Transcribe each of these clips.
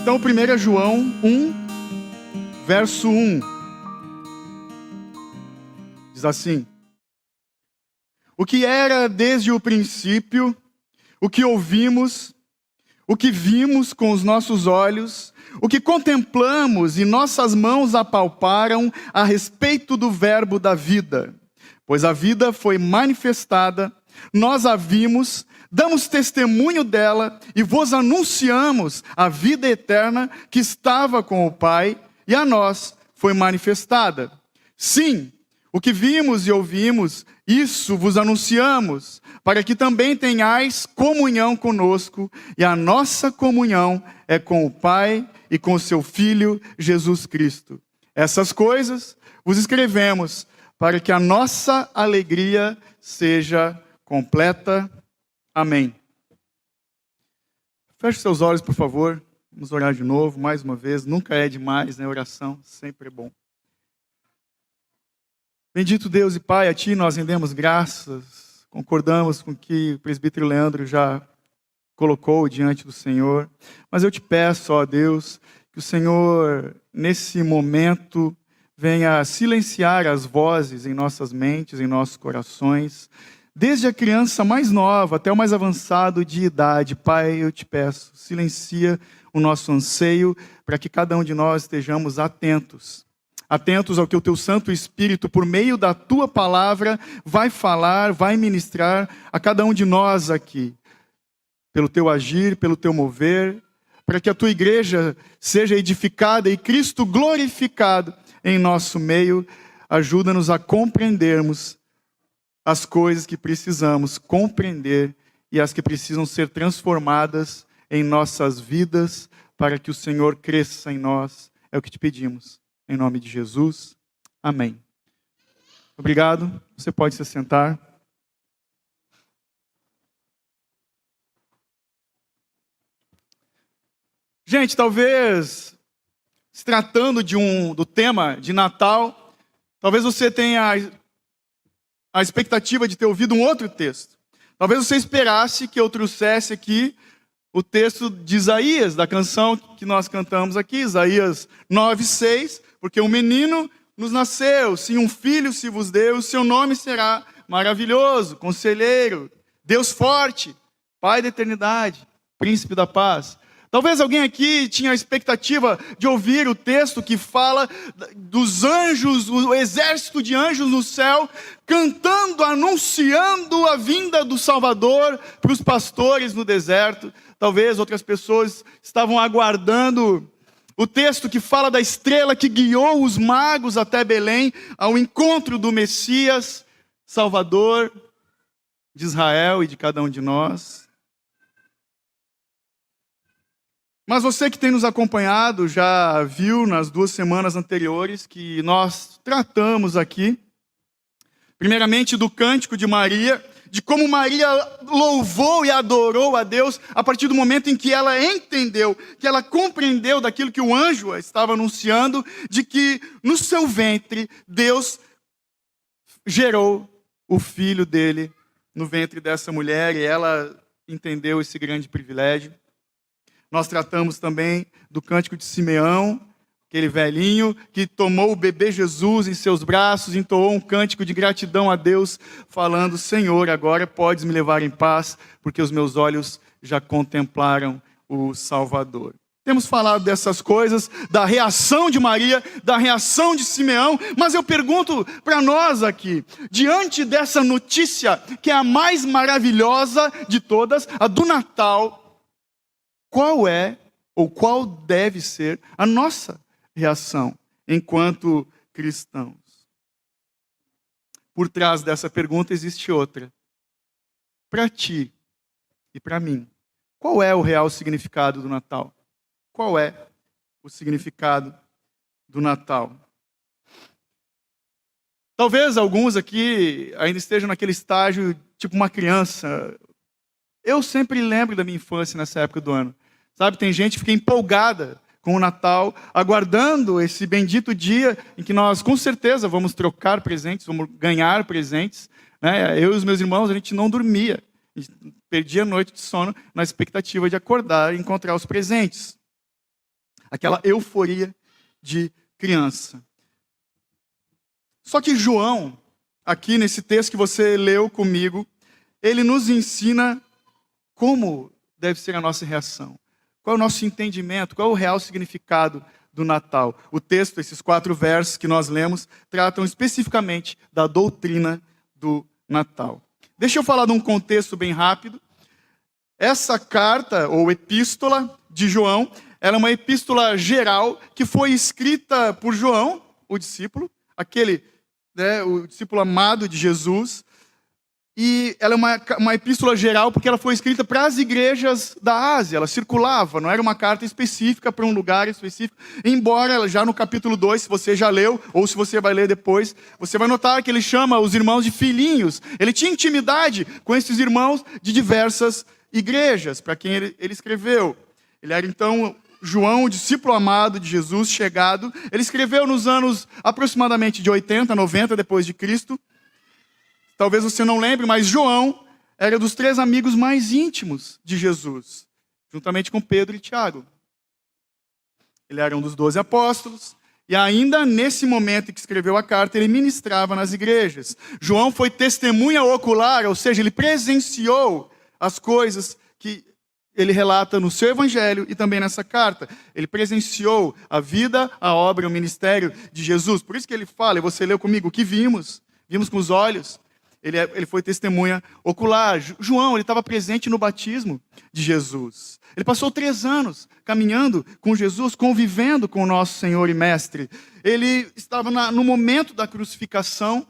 Então, 1 João 1, verso 1. Diz assim: o que era desde o princípio, o que ouvimos, o que vimos com os nossos olhos, o que contemplamos e nossas mãos apalparam a respeito do verbo da vida. Pois a vida foi manifestada, nós a vimos, damos testemunho dela e vos anunciamos a vida eterna que estava com o Pai e a nós foi manifestada. Sim, o que vimos e ouvimos, isso vos anunciamos, para que também tenhais comunhão conosco, e a nossa comunhão é com o Pai e com o seu Filho Jesus Cristo. Essas coisas vos escrevemos, para que a nossa alegria seja completa. Amém. Feche seus olhos, por favor. Vamos orar de novo, mais uma vez. Nunca é demais, né? Oração sempre é bom. Bendito Deus e Pai, a Ti nós rendemos graças. Concordamos com o que o presbítero Leandro já colocou diante do Senhor. Mas eu te peço, ó Deus, que o Senhor, nesse momento, venha silenciar as vozes em nossas mentes, em nossos corações. Desde a criança mais nova até o mais avançado de idade, Pai, eu te peço, silencia o nosso anseio para que cada um de nós estejamos atentos ao que o Teu Santo Espírito, por meio da Tua palavra, vai falar, vai ministrar a cada um de nós aqui. Pelo Teu agir, pelo Teu mover, para que a Tua igreja seja edificada e Cristo glorificado em nosso meio. Ajuda-nos a compreendermos as coisas que precisamos compreender e as que precisam ser transformadas em nossas vidas, para que o Senhor cresça em nós. É o que te pedimos. Em nome de Jesus. Amém. Obrigado. Você pode se sentar. Gente, talvez, se tratando do tema de Natal, talvez você tenha a expectativa de ter ouvido um outro texto. Talvez você esperasse que eu trouxesse aqui o texto de Isaías, da canção que nós cantamos aqui, Isaías 9:6, porque um menino nos nasceu, sim, um filho se vos deu, o seu nome será maravilhoso, conselheiro, Deus forte, Pai da eternidade, príncipe da paz. Talvez alguém aqui tinha a expectativa de ouvir o texto que fala dos anjos, o exército de anjos no céu, cantando, anunciando a vinda do Salvador para os pastores no deserto. Talvez outras pessoas estavam aguardando o texto que fala da estrela que guiou os magos até Belém, ao encontro do Messias, Salvador de Israel e de cada um de nós. Mas você que tem nos acompanhado já viu nas 2 semanas anteriores que nós tratamos aqui, primeiramente do cântico de Maria, de como Maria louvou e adorou a Deus a partir do momento em que ela entendeu, que ela compreendeu daquilo que o anjo estava anunciando, de que no seu ventre Deus gerou o filho dele no ventre dessa mulher, e ela entendeu esse grande privilégio. Nós tratamos também do cântico de Simeão, aquele velhinho que tomou o bebê Jesus em seus braços, entoou um cântico de gratidão a Deus, falando: Senhor, agora podes me levar em paz, porque os meus olhos já contemplaram o Salvador. Temos falado dessas coisas, da reação de Maria, da reação de Simeão, mas eu pergunto para nós aqui, diante dessa notícia, que é a mais maravilhosa de todas, a do Natal, qual é, ou qual deve ser, a nossa reação enquanto cristãos? Por trás dessa pergunta existe outra. Para ti e para mim, qual é o real significado do Natal? Qual é o significado do Natal? Talvez alguns aqui ainda estejam naquele estágio, tipo uma criança. Eu sempre lembro da minha infância nessa época do ano. Sabe, tem gente que fica empolgada com o Natal, aguardando esse bendito dia em que nós, com certeza, vamos trocar presentes, vamos ganhar presentes. Né? Eu e os meus irmãos, a gente não dormia. A gente perdia a noite de sono na expectativa de acordar e encontrar os presentes. aquela euforia de criança. Só que João, aqui nesse texto que você leu comigo, ele nos ensina como deve ser a nossa reação. Qual é o nosso entendimento, qual é o real significado do Natal. O texto, esses 4 versos que nós lemos, tratam especificamente da doutrina do Natal. Deixa eu falar de um contexto bem rápido. Essa carta, ou epístola de João, ela é uma epístola geral que foi escrita por João, o discípulo, o discípulo amado de Jesus. E ela é uma epístola geral porque ela foi escrita para as igrejas da Ásia. Ela circulava, não era uma carta específica para um lugar específico. Embora já no capítulo 2, se você já leu, ou se você vai ler depois, você vai notar que ele chama os irmãos de filhinhos. Ele tinha intimidade com esses irmãos de diversas igrejas, para quem ele escreveu. Ele era então João, o discípulo amado de Jesus, chegado. Ele escreveu nos anos aproximadamente de 80, 90 depois de Cristo. Talvez você não lembre, mas João era dos 3 amigos mais íntimos de Jesus, juntamente com Pedro e Tiago. Ele era um dos 12 apóstolos, e ainda nesse momento em que escreveu a carta, ele ministrava nas igrejas. João foi testemunha ocular, ou seja, ele presenciou as coisas que ele relata no seu evangelho e também nessa carta. Ele presenciou a vida, a obra, o ministério de Jesus. Por isso que ele fala, e você leu comigo, o que vimos com os olhos. Ele foi testemunha ocular. João, ele estava presente no batismo de Jesus. Ele passou 3 anos caminhando com Jesus, convivendo com o nosso Senhor e Mestre. Ele estava no momento da crucificação.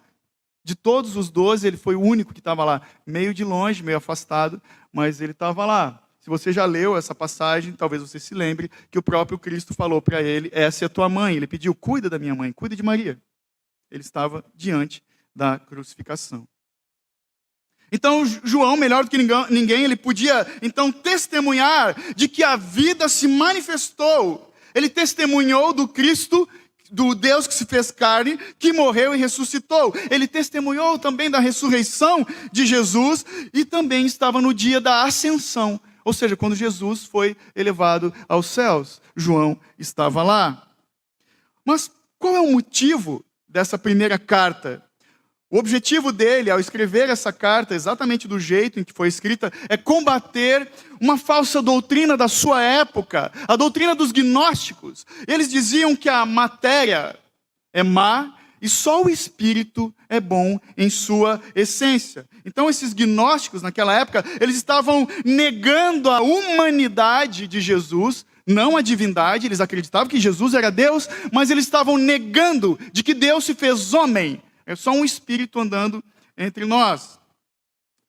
De todos os 12, ele foi o único que estava lá, meio de longe, meio afastado, mas ele estava lá. Se você já leu essa passagem, talvez você se lembre que o próprio Cristo falou para ele, essa é a tua mãe. Ele pediu, cuida da minha mãe, cuida de Maria. Ele estava diante da crucificação. Então, João, melhor do que ninguém, ele podia, então, testemunhar de que a vida se manifestou. Ele testemunhou do Cristo, do Deus que se fez carne, que morreu e ressuscitou. Ele testemunhou também da ressurreição de Jesus e também estava no dia da ascensão. Ou seja, quando Jesus foi elevado aos céus. João estava lá. Mas qual é o motivo dessa primeira carta? O objetivo dele, ao escrever essa carta, exatamente do jeito em que foi escrita, é combater uma falsa doutrina da sua época, a doutrina dos gnósticos. Eles diziam que a matéria é má e só o espírito é bom em sua essência. Então esses gnósticos, naquela época, eles estavam negando a humanidade de Jesus, não a divindade. Eles acreditavam que Jesus era Deus, mas eles estavam negando de que Deus se fez homem. É só um espírito andando entre nós.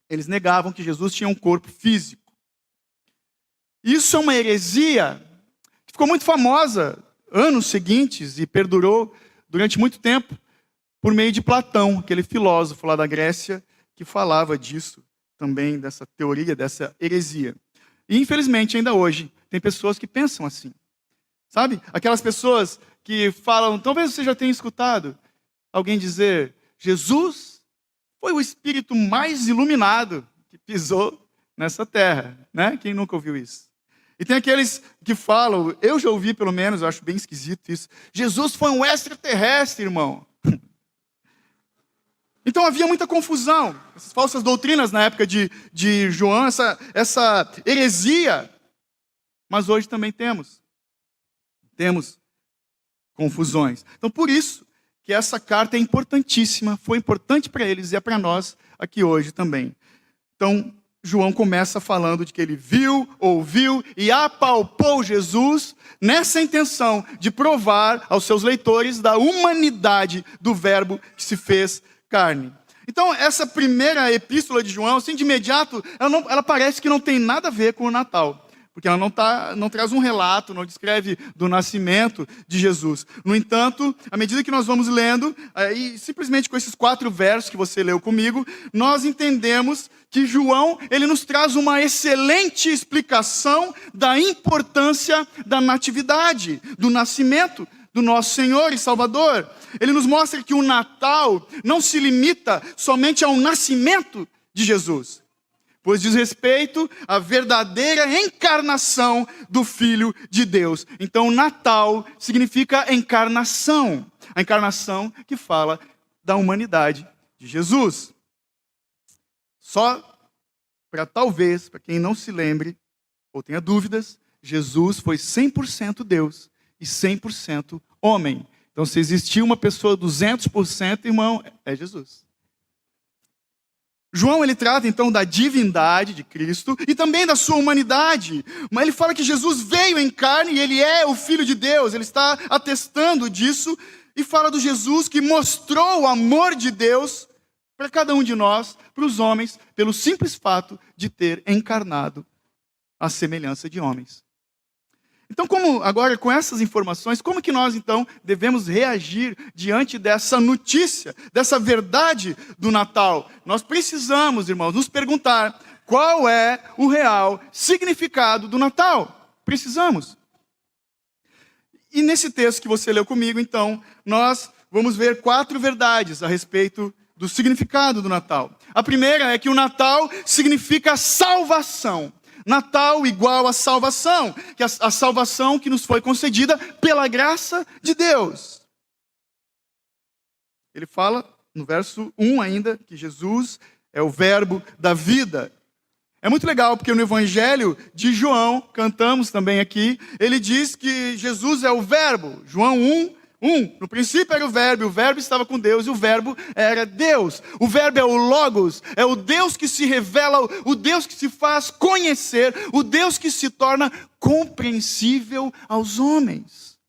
Eles negavam que Jesus tinha um corpo físico. Isso é uma heresia que ficou muito famosa anos seguintes e perdurou durante muito tempo por meio de Platão, aquele filósofo lá da Grécia que falava disso também, dessa teoria, dessa heresia. E infelizmente ainda hoje tem pessoas que pensam assim. Sabe? Aquelas pessoas que falam, talvez você já tenha escutado alguém dizer, Jesus foi o espírito mais iluminado que pisou nessa terra, né? Quem nunca ouviu isso? E tem aqueles que falam, eu já ouvi pelo menos, eu acho bem esquisito isso, Jesus foi um extraterrestre, irmão. Então havia muita confusão, essas falsas doutrinas na época de João, essa heresia. Mas hoje também temos confusões. Então por isso, que essa carta é importantíssima, foi importante para eles e é para nós aqui hoje também. Então, João começa falando de que ele viu, ouviu e apalpou Jesus nessa intenção de provar aos seus leitores da humanidade do Verbo que se fez carne. Então, essa primeira epístola de João, assim, de imediato, ela parece que não tem nada a ver com o Natal. Porque ela não traz um relato, não descreve do nascimento de Jesus. No entanto, à medida que nós vamos lendo, e simplesmente com esses 4 versos que você leu comigo, nós entendemos que João, ele nos traz uma excelente explicação da importância da natividade, do nascimento do nosso Senhor e Salvador. Ele nos mostra que o Natal não se limita somente ao nascimento de Jesus. pois diz respeito à verdadeira encarnação do Filho de Deus. Então, Natal significa encarnação. A encarnação que fala da humanidade de Jesus. Só para talvez, para quem não se lembre, ou tenha dúvidas, Jesus foi 100% Deus e 100% homem. Então, se existia uma pessoa 200%, irmão, é Jesus. João, ele trata então da divindade de Cristo e também da sua humanidade. Mas ele fala que Jesus veio em carne e ele é o Filho de Deus. Ele está atestando disso e fala do Jesus que mostrou o amor de Deus para cada um de nós, para os homens, pelo simples fato de ter encarnado a semelhança de homens. Então, agora com essas informações, como que nós então devemos reagir diante dessa notícia, dessa verdade do Natal? Nós precisamos, irmãos, nos perguntar qual é o real significado do Natal. Precisamos. E nesse texto que você leu comigo, então, nós vamos ver 4 verdades a respeito do significado do Natal. A primeira é que o Natal significa salvação. Natal igual a salvação, que a salvação que nos foi concedida pela graça de Deus. Ele fala no verso 1 ainda que Jesus é o verbo da vida. É muito legal porque no Evangelho de João, cantamos também aqui, ele diz que Jesus é o verbo. João 1. No princípio era o verbo estava com Deus e o verbo era Deus. O verbo é o Logos, é o Deus que se revela, o Deus que se faz conhecer, o Deus que se torna compreensível aos homens.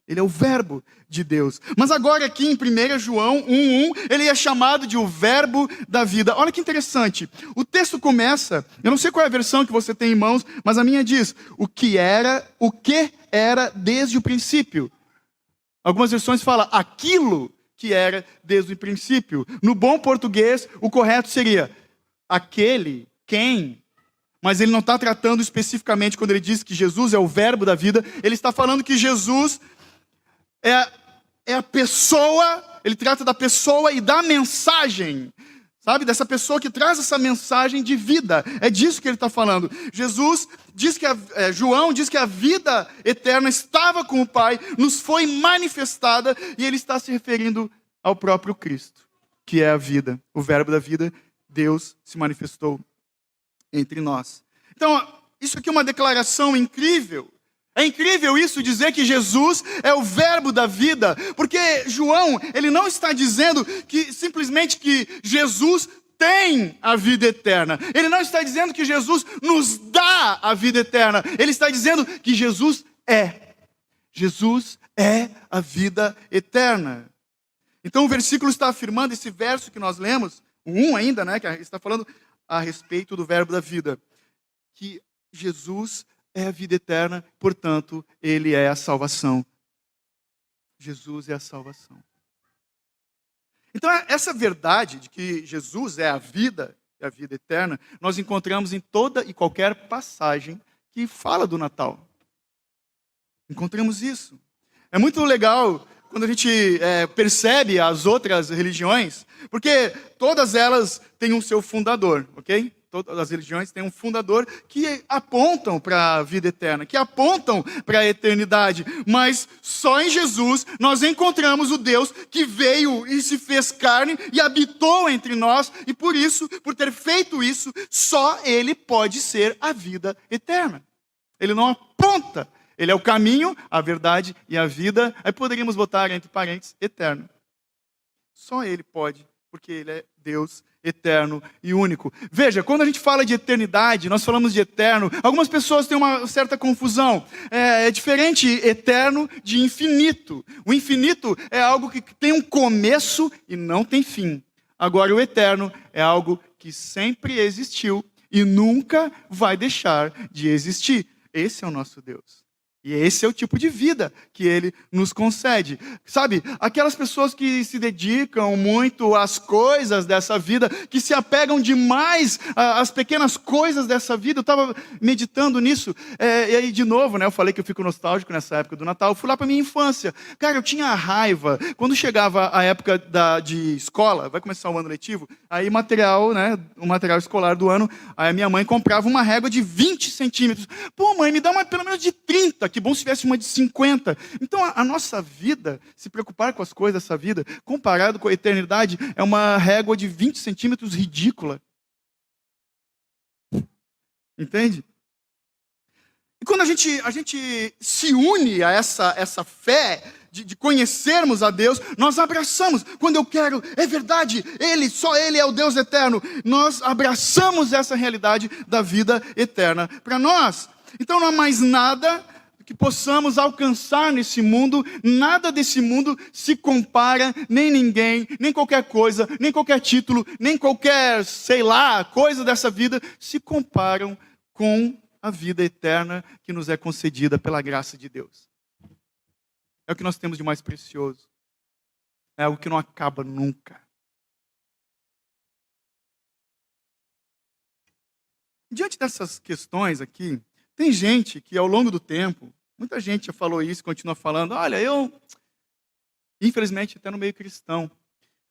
Ele é o verbo de Deus. Mas agora aqui em 1 João 1:1, ele é chamado de o verbo da vida. Olha que interessante. O texto começa, eu não sei qual é a versão que você tem em mãos, mas a minha diz, o que era desde o princípio. Algumas versões falam aquilo que era desde o princípio. No bom português, o correto seria aquele, quem. Mas ele não está tratando especificamente quando ele diz que Jesus é o verbo da vida. Ele está falando que Jesus é a pessoa, ele trata da pessoa e da mensagem. Sabe, dessa pessoa que traz essa mensagem de vida. É disso que ele está falando. Jesus diz que João diz que a vida eterna estava com o Pai, nos foi manifestada, e ele está se referindo ao próprio Cristo, que é a vida. O verbo da vida, Deus se manifestou entre nós. Então, isso aqui é uma declaração incrível. É incrível isso, dizer que Jesus é o verbo da vida, porque João, ele não está dizendo que simplesmente que Jesus tem a vida eterna. Ele não está dizendo que Jesus nos dá a vida eterna. Ele está dizendo que Jesus é. Jesus é a vida eterna. Então o versículo está afirmando, esse verso que nós lemos, o 1 ainda, né, que está falando a respeito do verbo da vida, que Jesus é a vida eterna, portanto, ele é a salvação. Jesus é a salvação. Então, essa verdade de que Jesus é a vida eterna, nós encontramos em toda e qualquer passagem que fala do Natal. Encontramos isso. É muito legal quando a gente percebe as outras religiões, porque todas elas têm um seu fundador, ok? Todas as religiões têm um fundador que apontam para a vida eterna, que apontam para a eternidade. Mas só em Jesus nós encontramos o Deus que veio e se fez carne e habitou entre nós. E por isso, por ter feito isso, só Ele pode ser a vida eterna. Ele não aponta. Ele é o caminho, a verdade e a vida. Aí poderíamos botar entre parênteses, eterno. Só Ele pode, porque Ele é Deus eterno e único. Veja, quando a gente fala de eternidade, nós falamos de eterno, algumas pessoas têm uma certa confusão. É diferente eterno de infinito. O infinito é algo que tem um começo e não tem fim. Agora o eterno é algo que sempre existiu e nunca vai deixar de existir. Esse é o nosso Deus. E esse é o tipo de vida que ele nos concede. Sabe, aquelas pessoas que se dedicam muito às coisas dessa vida, que se apegam demais às pequenas coisas dessa vida. Eu estava meditando nisso. E aí, de novo, né, eu falei que eu fico nostálgico nessa época do Natal. Eu fui lá para minha infância. Cara, eu tinha raiva. Quando chegava a época de escola, vai começar o ano letivo, aí material, né, o material escolar do ano, aí a minha mãe comprava uma régua de 20 centímetros. Pô, mãe, me dá uma pelo menos de 30. Que bom se tivesse uma de 50. Então, a nossa vida, se preocupar com as coisas dessa vida, comparado com a eternidade, é uma régua de 20 centímetros ridícula. Entende? E quando a gente se une a essa fé de conhecermos a Deus, nós abraçamos. Quando eu quero, é verdade, só Ele é o Deus eterno. Nós abraçamos essa realidade da vida eterna para nós. Então, não há mais nada que possamos alcançar nesse mundo, nada desse mundo se compara, nem ninguém, nem qualquer coisa, nem qualquer título, nem qualquer, sei lá, coisa dessa vida, se comparam com a vida eterna que nos é concedida pela graça de Deus. É o que nós temos de mais precioso. É algo que não acaba nunca. Diante dessas questões aqui, tem gente que ao longo do tempo, muita gente já falou isso, continua falando, olha, eu, infelizmente, até no meio cristão,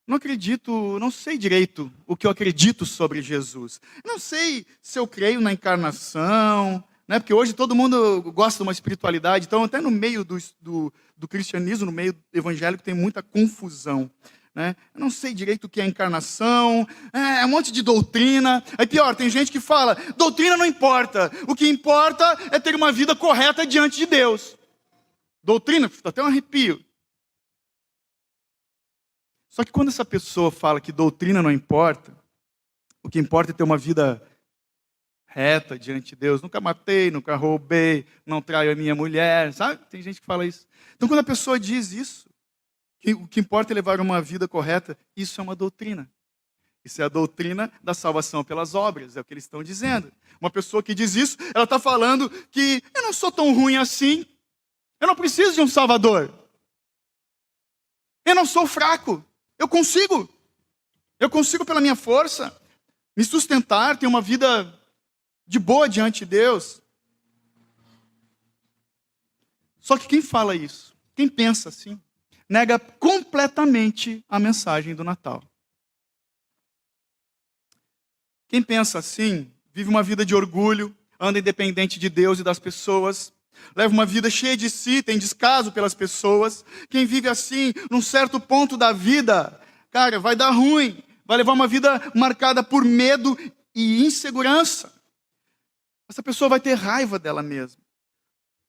não acredito, não sei direito o que eu acredito sobre Jesus. Não sei se eu creio na encarnação, né? Porque hoje todo mundo gosta de uma espiritualidade, então até no meio do cristianismo, no meio evangélico, tem muita confusão. Né? Eu não sei direito o que é encarnação, é um monte de doutrina. Aí pior, tem gente que fala, doutrina não importa, o que importa é ter uma vida correta diante de Deus. Doutrina, dá até um arrepio. Só que quando essa pessoa fala que doutrina não importa, o que importa é ter uma vida reta diante de Deus. Nunca matei, nunca roubei, não traio a minha mulher, sabe? Tem gente que fala isso. Então quando a pessoa diz isso, o que importa é levar uma vida correta, isso é uma doutrina. Isso é a doutrina da salvação pelas obras, é o que eles estão dizendo. Uma pessoa que diz isso, ela está falando que eu não sou tão ruim assim, eu não preciso de um salvador. Eu não sou fraco, eu consigo pela minha força me sustentar, ter uma vida de boa diante de Deus. Só que quem fala isso, quem pensa assim, nega completamente a mensagem do Natal. Quem pensa assim, vive uma vida de orgulho, anda independente de Deus e das pessoas, leva uma vida cheia de si, tem descaso pelas pessoas. Quem vive assim, num certo ponto da vida, cara, vai dar ruim, vai levar uma vida marcada por medo e insegurança. Essa pessoa vai ter raiva dela mesma,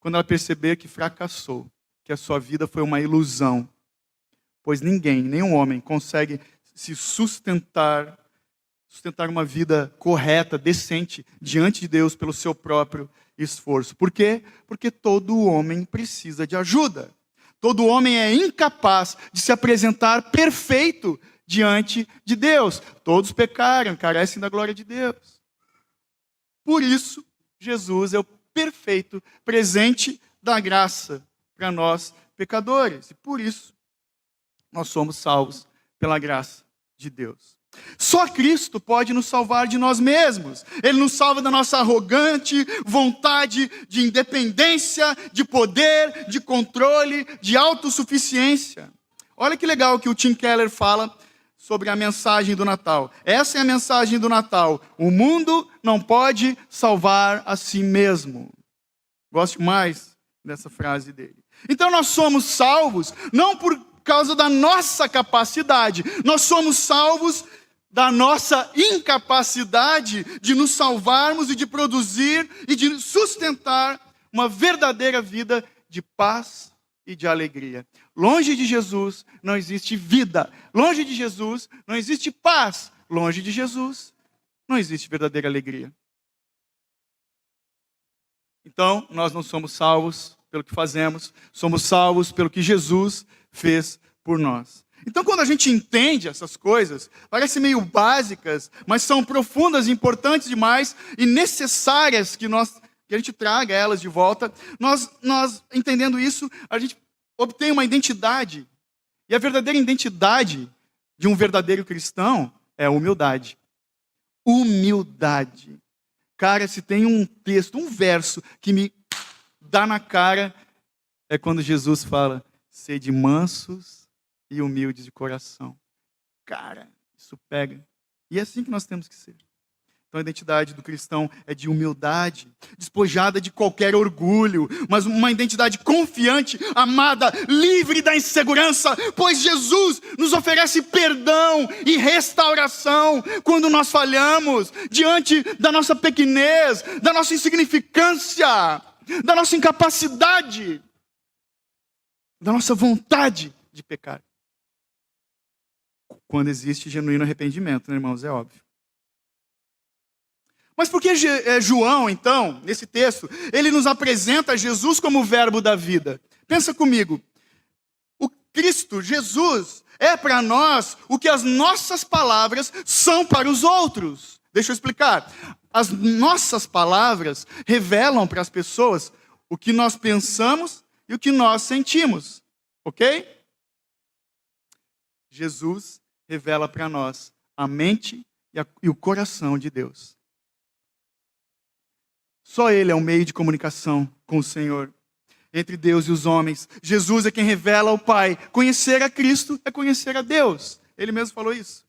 quando ela perceber que fracassou, que a sua vida foi uma ilusão. Pois ninguém, nenhum homem, consegue se sustentar uma vida correta, decente, diante de Deus pelo seu próprio esforço. Por quê? Porque todo homem precisa de ajuda. Todo homem é incapaz de se apresentar perfeito diante de Deus. Todos pecaram, carecem da glória de Deus. Por isso, Jesus é o perfeito presente da graça para nós pecadores. E por isso, nós somos salvos pela graça de Deus. Só Cristo pode nos salvar de nós mesmos. Ele nos salva da nossa arrogante vontade de independência, de poder, de controle, de autossuficiência. Olha que legal que o Tim Keller fala sobre a mensagem do Natal. Essa é a mensagem do Natal. O mundo não pode salvar a si mesmo. Gosto mais dessa frase dele. Então nós somos salvos não por causa da nossa capacidade. Nós somos salvos da nossa incapacidade de nos salvarmos e de produzir e de sustentar uma verdadeira vida de paz e de alegria. Longe de Jesus não existe vida. Longe de Jesus não existe paz. Longe de Jesus não existe verdadeira alegria. Então, nós não somos salvos pelo que fazemos, somos salvos pelo que Jesus fez por nós. Então, quando a gente entende essas coisas, parecem meio básicas, mas são profundas, importantes demais e necessárias que nós que a gente traga elas de volta. Nós entendendo isso, a gente obtém uma identidade. E a verdadeira identidade de um verdadeiro cristão é a humildade. Humildade. Cara, se tem um texto, um verso que me dá na cara, é quando Jesus fala: sede mansos e humildes de coração. Cara, isso pega. E é assim que nós temos que ser. Então a identidade do cristão é de humildade, despojada de qualquer orgulho, mas uma identidade confiante, amada, livre da insegurança, pois Jesus nos oferece perdão e restauração quando nós falhamos, diante da nossa pequenez, da nossa insignificância, da nossa incapacidade, da nossa vontade de pecar. Quando existe genuíno arrependimento, né, irmãos? É óbvio. Mas por que João, então, nesse texto, ele nos apresenta Jesus como o verbo da vida? Pensa comigo. O Cristo, Jesus, é para nós o que as nossas palavras são para os outros. Deixa eu explicar. As nossas palavras revelam para as pessoas o que nós pensamos e o que nós sentimos. Ok? Jesus revela para nós a mente e o coração de Deus. Só Ele é um meio de comunicação com o Senhor, entre Deus e os homens. Jesus é quem revela ao Pai. Conhecer a Cristo é conhecer a Deus. Ele mesmo falou isso.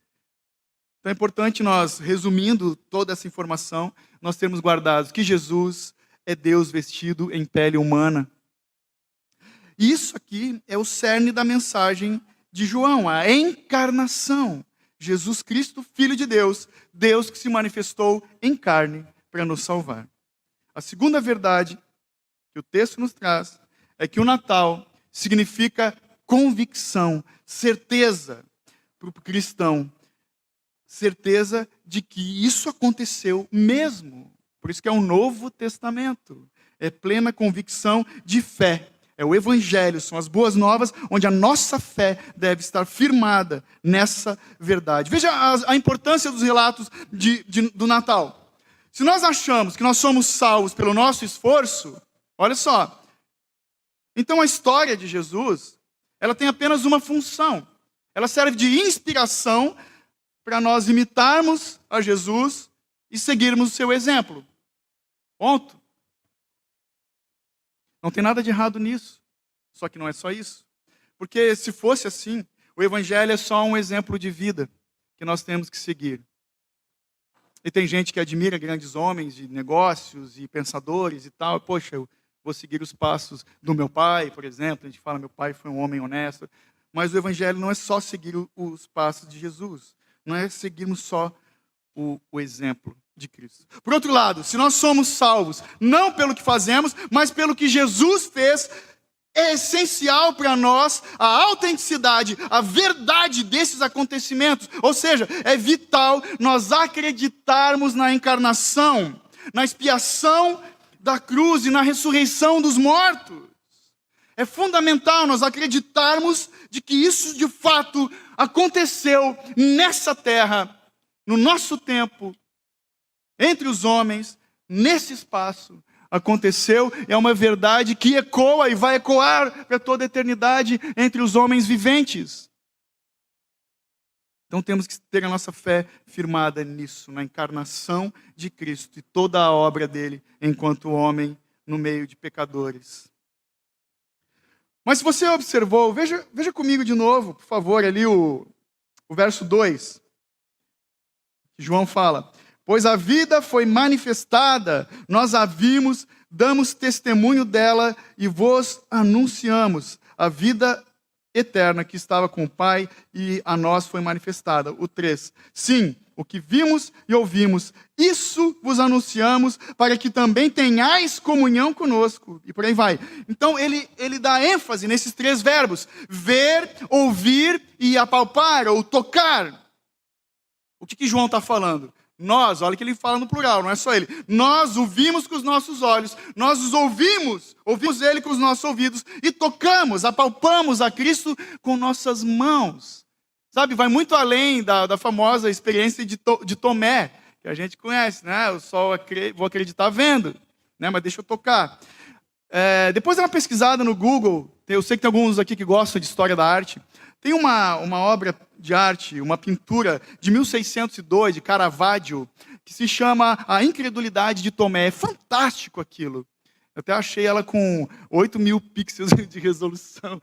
Então é importante nós, resumindo toda essa informação, nós termos guardado que Jesus é Deus vestido em pele humana. E isso aqui é o cerne da mensagem de João, a encarnação. Jesus Cristo, Filho de Deus, Deus que se manifestou em carne para nos salvar. A segunda verdade que o texto nos traz é que o Natal significa convicção, certeza para o cristão. Certeza de que isso aconteceu mesmo. Por isso que é um Novo Testamento. É plena convicção de fé. É o Evangelho, são as boas novas, onde a nossa fé deve estar firmada nessa verdade. Veja a importância dos relatos do Natal. Se nós achamos que nós somos salvos pelo nosso esforço, olha só. Então a história de Jesus, ela tem apenas uma função. Ela serve de inspiração para nós imitarmos a Jesus e seguirmos o seu exemplo. Ponto. Não tem nada de errado nisso. Só que não é só isso. Porque se fosse assim, o Evangelho é só um exemplo de vida que nós temos que seguir. E tem gente que admira grandes homens de negócios e pensadores e tal. Poxa, eu vou seguir os passos do meu pai, por exemplo. A gente fala, meu pai foi um homem honesto. Mas o Evangelho não é só seguir os passos de Jesus. Não é seguirmos só o exemplo de Cristo. Por outro lado, se nós somos salvos, não pelo que fazemos, mas pelo que Jesus fez, é essencial para nós a autenticidade, a verdade desses acontecimentos. Ou seja, é vital nós acreditarmos na encarnação, na expiação da cruz e na ressurreição dos mortos. É fundamental nós acreditarmos de que isso de fato aconteceu nessa terra, no nosso tempo, entre os homens, nesse espaço. Aconteceu, é uma verdade que ecoa e vai ecoar para toda a eternidade entre os homens viventes. Então temos que ter a nossa fé firmada nisso, na encarnação de Cristo e toda a obra dele enquanto homem no meio de pecadores. Mas se você observou, veja comigo de novo, por favor, ali o verso 2. João fala: pois a vida foi manifestada, nós a vimos, damos testemunho dela e vos anunciamos a vida eterna que estava com o Pai e a nós foi manifestada. O 3. Sim, o que vimos e ouvimos, isso vos anunciamos para que também tenhais comunhão conosco. E por aí vai. Então ele dá ênfase nesses 3 verbos: ver, ouvir e apalpar ou tocar. O que João está falando? Nós, olha que ele fala no plural, não é só ele. Nós o vimos com os nossos olhos, nós os ouvimos ele com os nossos ouvidos e tocamos, apalpamos a Cristo com nossas mãos. Sabe, vai muito além da famosa experiência de Tomé, que a gente conhece, né? Eu só vou acreditar vendo. né? Mas deixa eu tocar. Depois dá uma pesquisada no Google. Eu sei que tem alguns aqui que gostam de história da arte. Tem uma obra de arte, uma pintura de 1602, de Caravaggio, que se chama A Incredulidade de Tomé. É fantástico aquilo. Eu até achei ela com 8.000 pixels de resolução.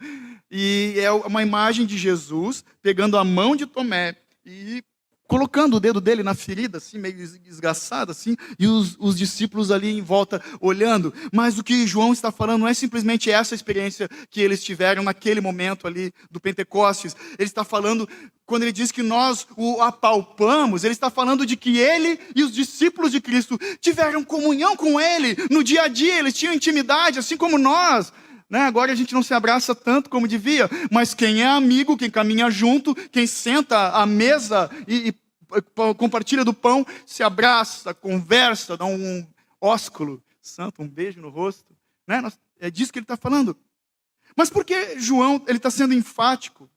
E é uma imagem de Jesus pegando a mão de Tomé e colocando o dedo dele na ferida, assim, meio esgaçado, assim, e os discípulos ali em volta olhando. Mas o que João está falando não é simplesmente essa experiência que eles tiveram naquele momento ali do Pentecostes. Ele está falando, quando ele diz que nós o apalpamos, ele está falando de que ele e os discípulos de Cristo tiveram comunhão com ele no dia a dia, eles tinham intimidade, assim como nós. Agora a gente não se abraça tanto como devia, mas quem é amigo, quem caminha junto, quem senta à mesa e compartilha do pão, se abraça, conversa, dá um ósculo santo, um beijo no rosto. É disso que ele está falando. Mas por que João está sendo enfático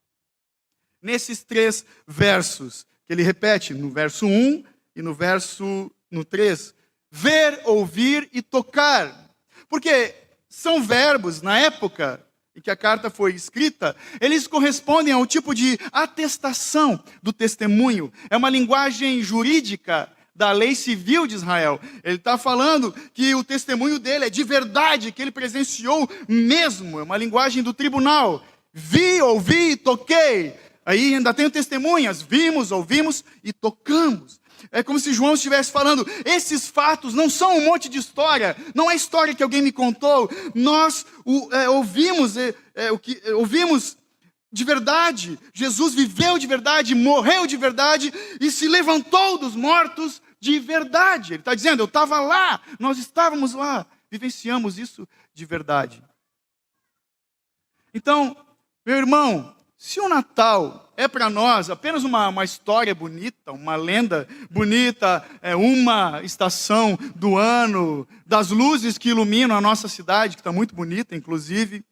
nesses 3 versos que ele repete, no verso 1 e no 3? Ver, ouvir e tocar. Porque são verbos, na época em que a carta foi escrita, eles correspondem ao tipo de atestação do testemunho. É uma linguagem jurídica da lei civil de Israel. Ele está falando que o testemunho dele é de verdade, que ele presenciou mesmo. É uma linguagem do tribunal. Vi, ouvi e toquei. Aí ainda tem testemunhas. Vimos, ouvimos e tocamos. É como se João estivesse falando, esses fatos não são um monte de história, não é história que alguém me contou, nós ouvimos de verdade, Jesus viveu de verdade, morreu de verdade e se levantou dos mortos de verdade. Ele está dizendo, eu estava lá, nós estávamos lá, vivenciamos isso de verdade. Então, meu irmão, se o Natal é para nós apenas uma história bonita, uma lenda bonita, uma estação do ano, das luzes que iluminam a nossa cidade, que está muito bonita, inclusive,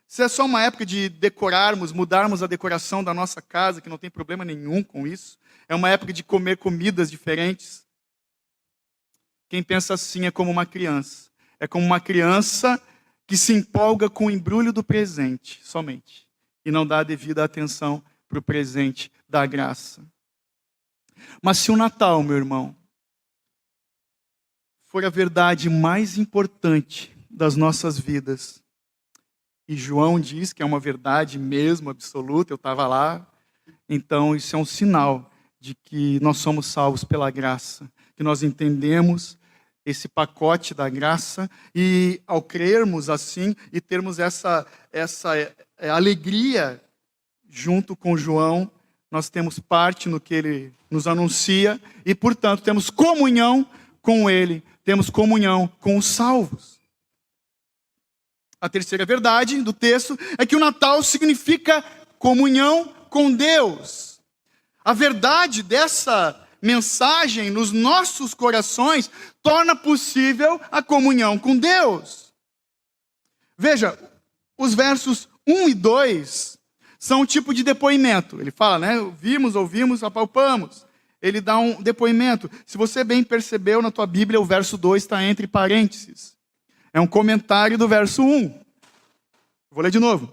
se é só uma época de decorarmos, mudarmos a decoração da nossa casa, que não tem problema nenhum com isso, é uma época de comer comidas diferentes, quem pensa assim é como uma criança. É como uma criança que se empolga com o embrulho do presente, somente. E não dá a devida atenção para o presente da graça. Mas se o Natal, meu irmão, for a verdade mais importante das nossas vidas, e João diz que é uma verdade mesmo, absoluta, eu estava lá, então isso é um sinal de que nós somos salvos pela graça, que nós entendemos esse pacote da graça, e ao crermos assim, e termos essa alegria junto com João, nós temos parte no que ele nos anuncia, e portanto temos comunhão com ele, temos comunhão com os salvos. A terceira verdade do texto é que o Natal significa comunhão com Deus. A verdade dessa mensagem nos nossos corações torna possível a comunhão com Deus. Veja, os versos 1 e 2 são um tipo de depoimento. Ele fala, vimos, ouvimos, apalpamos. Ele dá um depoimento. Se você bem percebeu na tua Bíblia, o verso 2 está entre parênteses. É um comentário do verso 1. Vou ler de novo.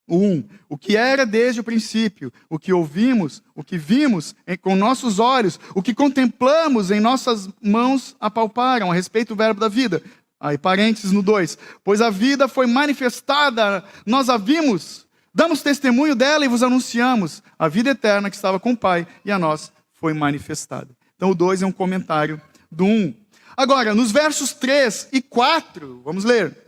O 1. O que era desde o princípio, o que ouvimos, o que vimos com nossos olhos, o que contemplamos em nossas mãos apalparam, a respeito do verbo da vida. Aí, parênteses no 2. Pois a vida foi manifestada, nós a vimos, damos testemunho dela e vos anunciamos. A vida eterna que estava com o Pai e a nós foi manifestada. Então o 2 é um comentário do 1. Agora, nos versos 3 e 4, vamos ler.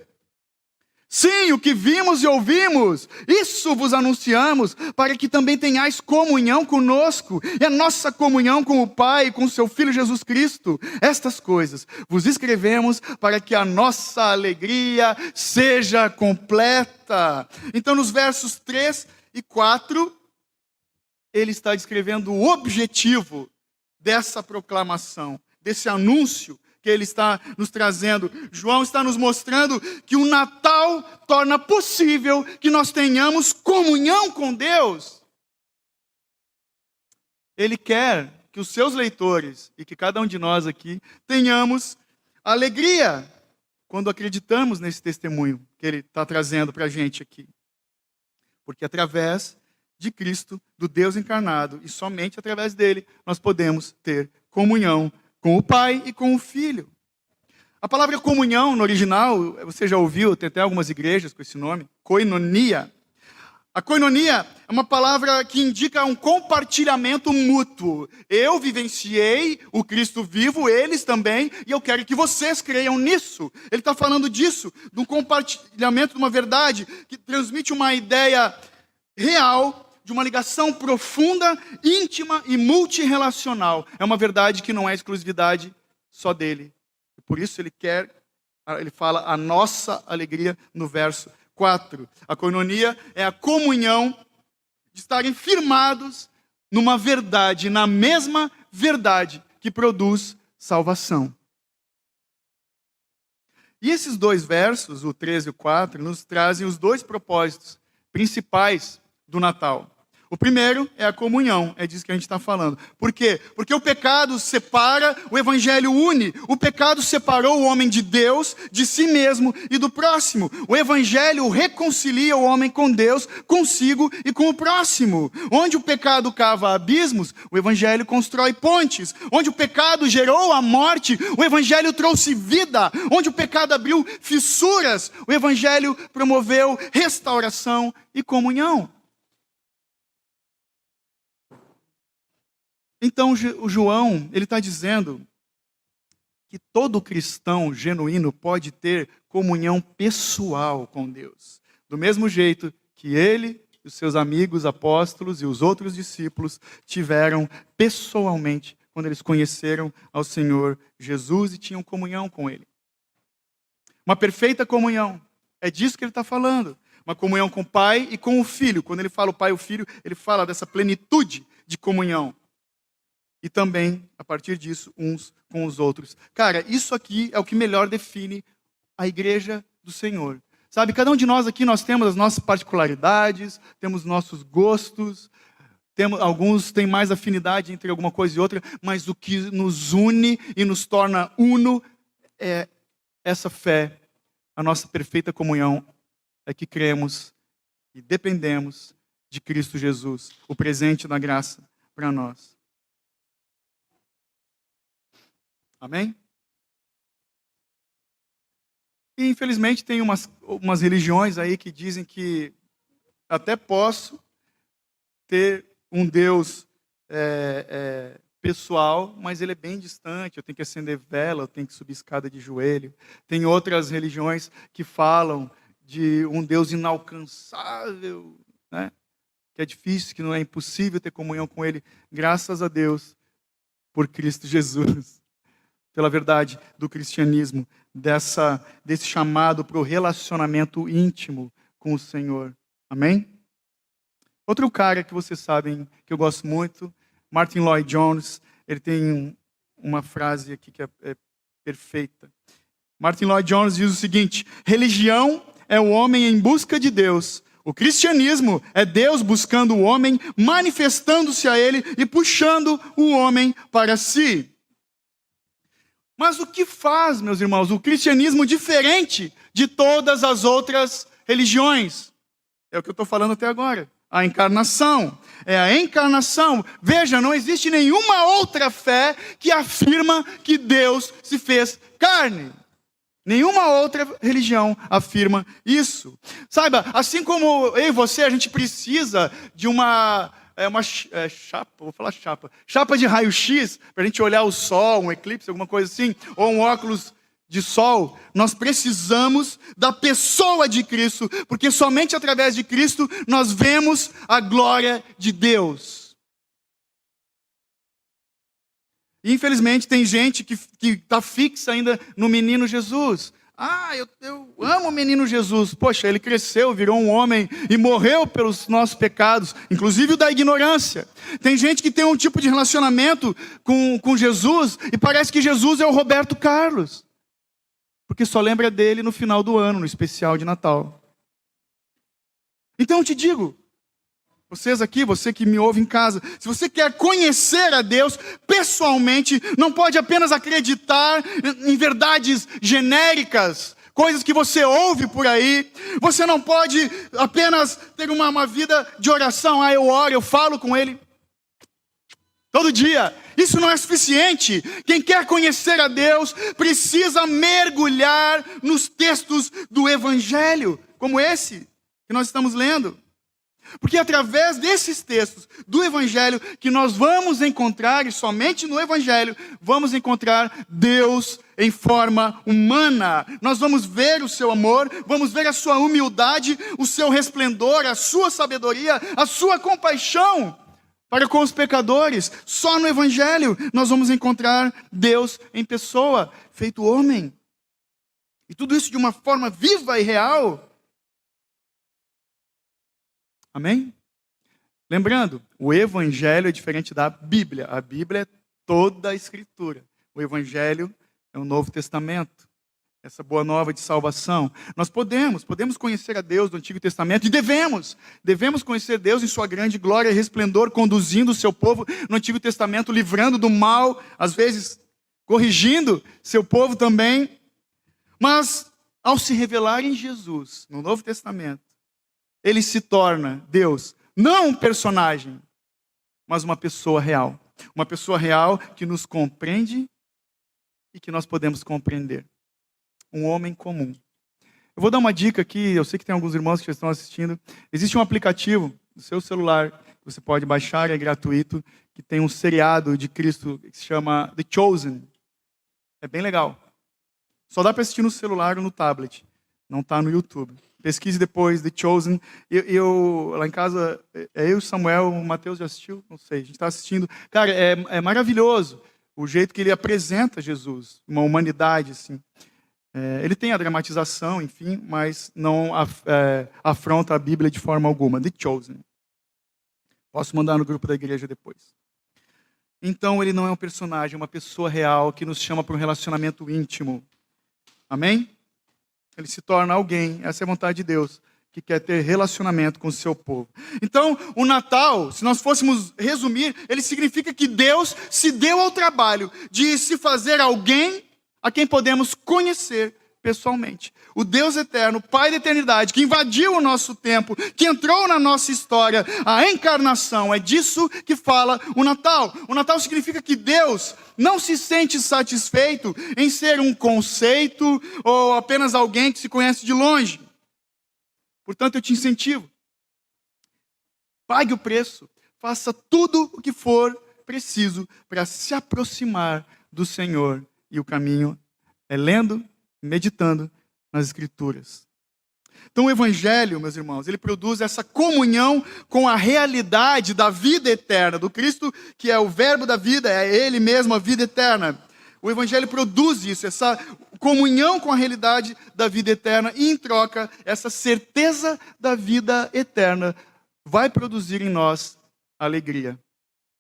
Sim, o que vimos e ouvimos, isso vos anunciamos, para que também tenhais comunhão conosco, e a nossa comunhão com o Pai e com o seu Filho Jesus Cristo. Estas coisas vos escrevemos para que a nossa alegria seja completa. Então, nos versos 3 e 4, ele está descrevendo o objetivo dessa proclamação, desse anúncio que ele está nos trazendo. João está nos mostrando que o Natal torna possível que nós tenhamos comunhão com Deus. Ele quer que os seus leitores e que cada um de nós aqui tenhamos alegria quando acreditamos nesse testemunho que ele está trazendo para a gente aqui. Porque através de Cristo, do Deus encarnado, e somente através dele, nós podemos ter comunhão com o Pai e com o Filho. A palavra comunhão, no original, você já ouviu, tem até algumas igrejas com esse nome, koinonia. A koinonia é uma palavra que indica um compartilhamento mútuo. Eu vivenciei o Cristo vivo, eles também, e eu quero que vocês creiam nisso. Ele está falando disso, de um compartilhamento de uma verdade que transmite uma ideia real, de uma ligação profunda, íntima e multirrelacional. É uma verdade que não é exclusividade só dele. Por isso ele fala a nossa alegria no verso 4. A koinonia é a comunhão de estarem firmados numa verdade, na mesma verdade que produz salvação. E esses dois versos, o 13 e o 4, nos trazem os dois propósitos principais do Natal. O primeiro é a comunhão, é disso que a gente está falando. Por quê? Porque o pecado separa, o evangelho une. O pecado separou o homem de Deus, de si mesmo e do próximo. O evangelho reconcilia o homem com Deus, consigo e com o próximo. Onde o pecado cava abismos, o evangelho constrói pontes. Onde o pecado gerou a morte, o evangelho trouxe vida. Onde o pecado abriu fissuras, o evangelho promoveu restauração e comunhão. Então, o João, ele está dizendo que todo cristão genuíno pode ter comunhão pessoal com Deus. Do mesmo jeito que ele, os seus amigos, apóstolos e os outros discípulos tiveram pessoalmente quando eles conheceram ao Senhor Jesus e tinham comunhão com ele. Uma perfeita comunhão. É disso que ele está falando. Uma comunhão com o Pai e com o Filho. Quando ele fala o Pai e o Filho, ele fala dessa plenitude de comunhão. E também, a partir disso, uns com os outros. Cara, isso aqui é o que melhor define a igreja do Senhor. Sabe, cada um de nós aqui, nós temos as nossas particularidades, temos nossos gostos, alguns têm mais afinidade entre alguma coisa e outra, mas o que nos une e nos torna uno é essa fé, a nossa perfeita comunhão, é que cremos e dependemos de Cristo Jesus, o presente da graça para nós. Amém? E infelizmente tem umas religiões aí que dizem que até posso ter um Deus pessoal, mas ele é bem distante, eu tenho que acender vela, eu tenho que subir escada de joelho. Tem outras religiões que falam de um Deus inalcançável, né? Que é difícil, que não é impossível ter comunhão com ele. Graças a Deus por Cristo Jesus. Pela verdade do cristianismo, desse chamado para o relacionamento íntimo com o Senhor. Amém? Outro cara que vocês sabem que eu gosto muito, Martin Lloyd Jones, ele tem uma frase aqui que é perfeita. Martin Lloyd Jones diz o seguinte: religião é o homem em busca de Deus. O cristianismo é Deus buscando o homem, manifestando-se a ele e puxando o homem para si. Mas o que faz, meus irmãos, o cristianismo diferente de todas as outras religiões? É o que eu estou falando até agora. A encarnação. É a encarnação. Veja, não existe nenhuma outra fé que afirma que Deus se fez carne. Nenhuma outra religião afirma isso. Saiba, assim como eu e você, a gente precisa de uma chapa, vou falar chapa de raio-x, para a gente olhar o sol, um eclipse, alguma coisa assim, ou um óculos de sol. Nós precisamos da pessoa de Cristo, porque somente através de Cristo nós vemos a glória de Deus. E, infelizmente, tem gente que está fixa ainda no menino Jesus. Eu amo o menino Jesus. Poxa, ele cresceu, virou um homem e morreu pelos nossos pecados, inclusive o da ignorância. Tem gente que tem um tipo de relacionamento com Jesus e parece que Jesus é o Roberto Carlos, porque só lembra dele no final do ano, no especial de Natal. Então eu te digo, vocês aqui, você que me ouve em casa, se você quer conhecer a Deus pessoalmente, não pode apenas acreditar em verdades genéricas, coisas que você ouve por aí. Você não pode apenas ter uma vida de oração. Ah, eu oro, eu falo com Ele todo dia. Isso não é suficiente. Quem quer conhecer a Deus precisa mergulhar nos textos do Evangelho, como esse que nós estamos lendo. Porque é através desses textos do Evangelho que nós vamos encontrar, e somente no Evangelho, vamos encontrar Deus em forma humana. Nós vamos ver o seu amor, vamos ver a sua humildade, o seu resplendor, a sua sabedoria, a sua compaixão para com os pecadores. Só no Evangelho nós vamos encontrar Deus em pessoa, feito homem. E tudo isso de uma forma viva e real. Amém? Lembrando, o Evangelho é diferente da Bíblia. A Bíblia é toda a Escritura. O Evangelho é o Novo Testamento. Essa boa nova de salvação. Nós podemos conhecer a Deus do Antigo Testamento e devemos conhecer Deus em sua grande glória e resplendor, conduzindo o seu povo no Antigo Testamento, livrando do mal, às vezes corrigindo seu povo também. Mas, ao se revelar em Jesus, no Novo Testamento, Ele se torna, Deus, não um personagem, mas uma pessoa real. Uma pessoa real que nos compreende e que nós podemos compreender. Um homem comum. Eu vou dar uma dica aqui, eu sei que tem alguns irmãos que já estão assistindo. Existe um aplicativo no seu celular, que você pode baixar, é gratuito, que tem um seriado de Cristo que se chama The Chosen. É bem legal. Só dá para assistir no celular ou no tablet. Não está no YouTube. Pesquise depois, The Chosen. Lá em casa, eu e o Samuel, o Mateus já assistiu? Não sei, a gente está assistindo. Cara, é maravilhoso o jeito que ele apresenta Jesus, uma humanidade, assim. Ele tem a dramatização, enfim, mas não afronta a Bíblia de forma alguma. The Chosen. Posso mandar no grupo da igreja depois. Então, ele não é um personagem, é uma pessoa real que nos chama para um relacionamento íntimo. Amém? Ele se torna alguém, essa é a vontade de Deus, que quer ter relacionamento com o seu povo. Então, o Natal, se nós fôssemos resumir, ele significa que Deus se deu ao trabalho de se fazer alguém a quem podemos conhecer pessoalmente. O Deus eterno, Pai da eternidade, que invadiu o nosso tempo, que entrou na nossa história, a encarnação, é disso que fala o Natal. O Natal significa que Deus não se sente satisfeito em ser um conceito ou apenas alguém que se conhece de longe. Portanto, eu te incentivo. Pague o preço, faça tudo o que for preciso para se aproximar do Senhor. E o caminho é lendo, meditando nas Escrituras. Então o Evangelho, meus irmãos, ele produz essa comunhão com a realidade da vida eterna, do Cristo que é o verbo da vida, é Ele mesmo a vida eterna. O Evangelho produz isso, essa comunhão com a realidade da vida eterna e em troca, essa certeza da vida eterna vai produzir em nós alegria.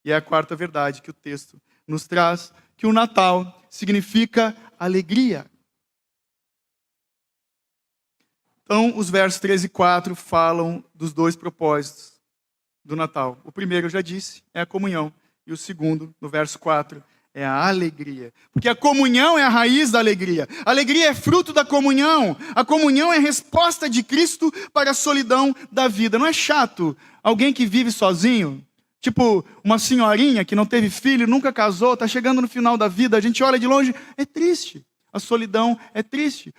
E é a quarta verdade que o texto nos traz, que o Natal significa alegria. Então, os versos 13 e 4 falam dos dois propósitos do Natal. O primeiro, eu já disse, é a comunhão. E o segundo, no verso 4, é a alegria. Porque a comunhão é a raiz da alegria. A alegria é fruto da comunhão. A comunhão é a resposta de Cristo para a solidão da vida. Não é chato alguém que vive sozinho? Tipo, uma senhorinha que não teve filho, nunca casou, está chegando no final da vida, a gente olha de longe, é triste. A solidão é triste.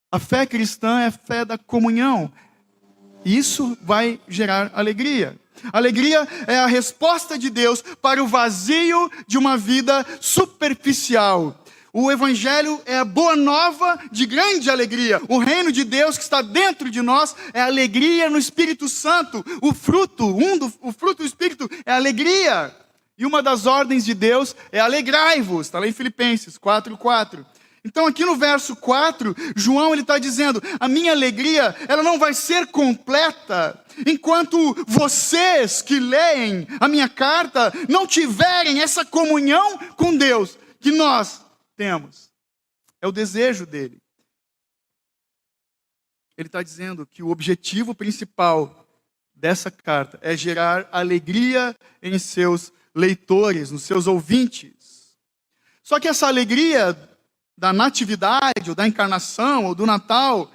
A fé cristã é a fé da comunhão. Isso vai gerar alegria. Alegria é a resposta de Deus para o vazio de uma vida superficial. O Evangelho é a boa nova de grande alegria. O reino de Deus que está dentro de nós é alegria no Espírito Santo. O fruto do Espírito é alegria. E uma das ordens de Deus é alegrai-vos. Está lá em Filipenses 4:4. Então aqui no verso 4, João ele está dizendo, a minha alegria ela não vai ser completa enquanto vocês que leem a minha carta não tiverem essa comunhão com Deus que nós temos. É o desejo dele. Ele está dizendo que o objetivo principal dessa carta é gerar alegria em seus leitores, nos seus ouvintes. Só que essa alegria da natividade, ou da encarnação, ou do Natal,